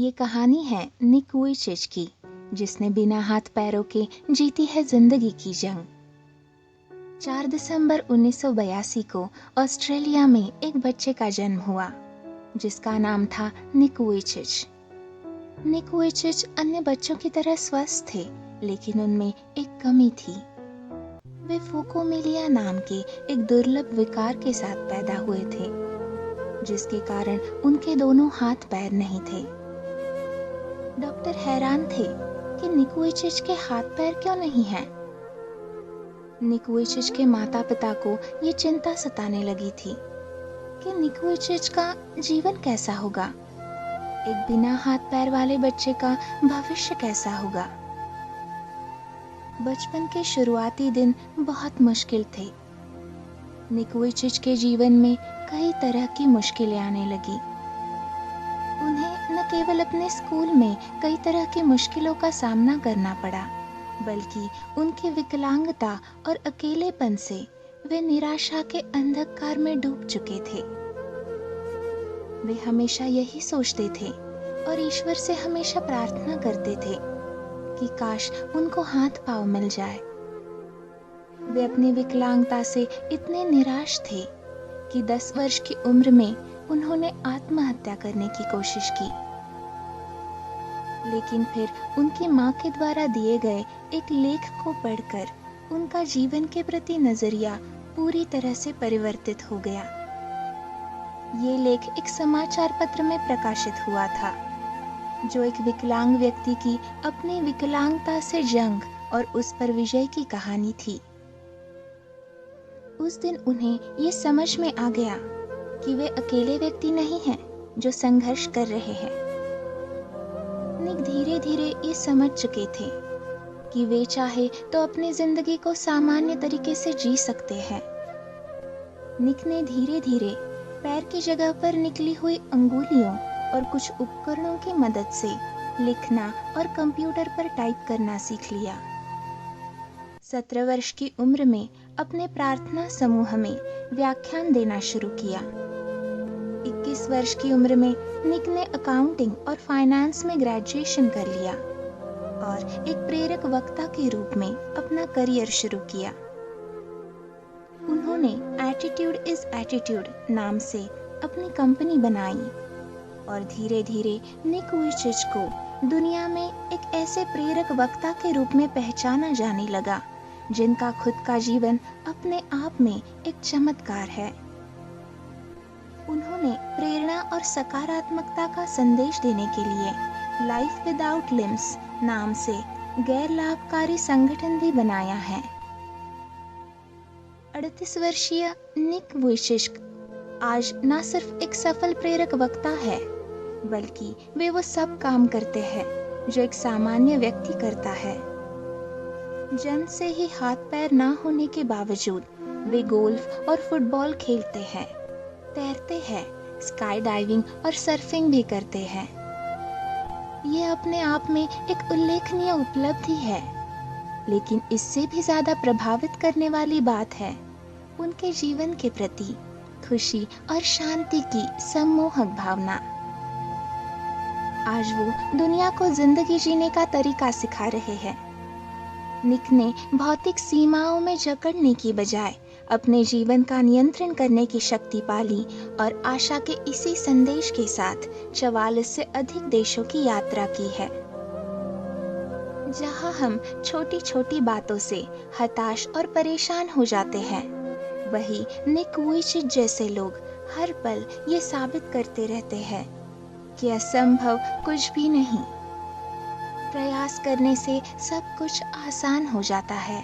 ये कहानी है निक वुइचिच की, जिसने बिना हाथ पैरों के जीती है जिंदगी की जंग। 4 दिसंबर 1982 को ऑस्ट्रेलिया में एक बच्चे का जन्म हुआ, जिसका नाम था निक वुइचिच। निक वुइचिच अन्य बच्चों की तरह स्वस्थ थे, लेकिन उनमें एक कमी थी। वे फुकोमिलिया नाम के एक दुर्लभ विकार के साथ पैदा हुए थे, जिसके कारण उनके दोनों हाथ पैर नहीं थे। डॉक्टर हैरान थे कि निक वुइचिच के हाथ पैर क्यों नहीं हैं। निक वुइचिच के माता पिता को ये चिंता सताने लगी थी कि निक वुइचिच का जीवन कैसा होगा, एक बिना हाथ पैर वाले बच्चे का भविष्य कैसा होगा। बचपन के शुरुआती दिन बहुत मुश्किल थे। निक वुइचिच के जीवन में कई तरह की मुश्किलें आने लगी। उन्हें न केवल अपने स्कूल में कई तरह की मुश्किलों का सामना करना पड़ा, बल्कि उनकी विकलांगता और अकेलेपन से वे निराशा के अंधकार में डूब चुके थे। वे हमेशा यही सोचते थे और ईश्वर से हमेशा प्रार्थना करते थे कि काश उनको हाथ पांव मिल जाए। वे अपनी विकलांगता से इतने निराश थे कि 10 वर्ष की उम्र में उन्होंने आत्महत्या करने की कोशिश की। लेकिन फिर उनकी मां के द्वारा दिए गए एक लेख को पढ़कर उनका जीवन के प्रति नजरिया पूरी तरह से परिवर्तित हो गया। ये लेख एक समाचार पत्र में प्रकाशित हुआ था, जो एक विकलांग व्यक्ति की अपनी विकलांगता से जंग और उस पर विजय की कहानी थी। उस दिन उन्हें ये समझ में आ गया कि वे अकेले व्यक्ति नहीं हैं जो संघर्ष कर रहे हैं। निक धीरे धीरे ये समझ चुके थे कि वे चाहे तो अपनी जिंदगी को सामान्य तरीके से जी सकते हैं। निक ने धीरे धीरे पैर की जगह पर निकली हुई अंगुलियों और कुछ उपकरणों की मदद से लिखना और कंप्यूटर पर टाइप करना सीख लिया। 17 वर्ष की उम्र में अपने प्रार्थना समूह में व्याख्यान देना शुरू किया। 21 वर्ष की उम्र में निक ने अकाउंटिंग और फाइनेंस में ग्रेजुएशन कर लिया और एक प्रेरक वक्ता के रूप में अपना करियर शुरू किया। उन्होंने एटीट्यूड इज एटीट्यूड नाम से अपनी कंपनी बनाई और धीरे धीरे निक वुइचिच को दुनिया में एक ऐसे प्रेरक वक्ता के रूप में पहचाना जाने लगा, जिनका खुद का जीवन अपने आप में एक चमत्कार है। उन्होंने प्रेरणा और सकारात्मकता का संदेश देने के लिए लाइफ विदाउट लिम्स नाम से गैर लाभकारी संगठन भी बनाया है। 38 वर्षीय निक वुइचिच आज न सिर्फ एक सफल प्रेरक वक्ता है, बल्कि वे वो सब काम करते हैं जो एक सामान्य व्यक्ति करता है। जन्म से ही हाथ पैर ना होने के बावजूद वे गोल्फ और फुटबॉल खेलते हैं, तैरते हैं, स्काई डाइविंग और सर्फिंग भी करते हैं। ये अपने आप में एक उल्लेखनीय उपलब्धि है, लेकिन इससे भी ज्यादा प्रभावित करने वाली बात है उनके जीवन के प्रति खुशी और शांति की सम्मोहक भावना। आज वो दुनिया को जिंदगी जीने का तरीका सिखा रहे हैं। निक ने भौतिक सीमाओं में जकड़ने की बजाय अपने जीवन का नियंत्रण करने की शक्ति पाली और आशा के इसी संदेश के साथ 44 से अधिक देशों की यात्रा की है। जहां हम छोटी छोटी बातों से हताश और परेशान हो जाते हैं, वही निक वुइचिच जैसे लोग हर पल ये साबित करते रहते हैं कि असंभव कुछ भी नहीं, प्रयास करने से सब कुछ आसान हो जाता है।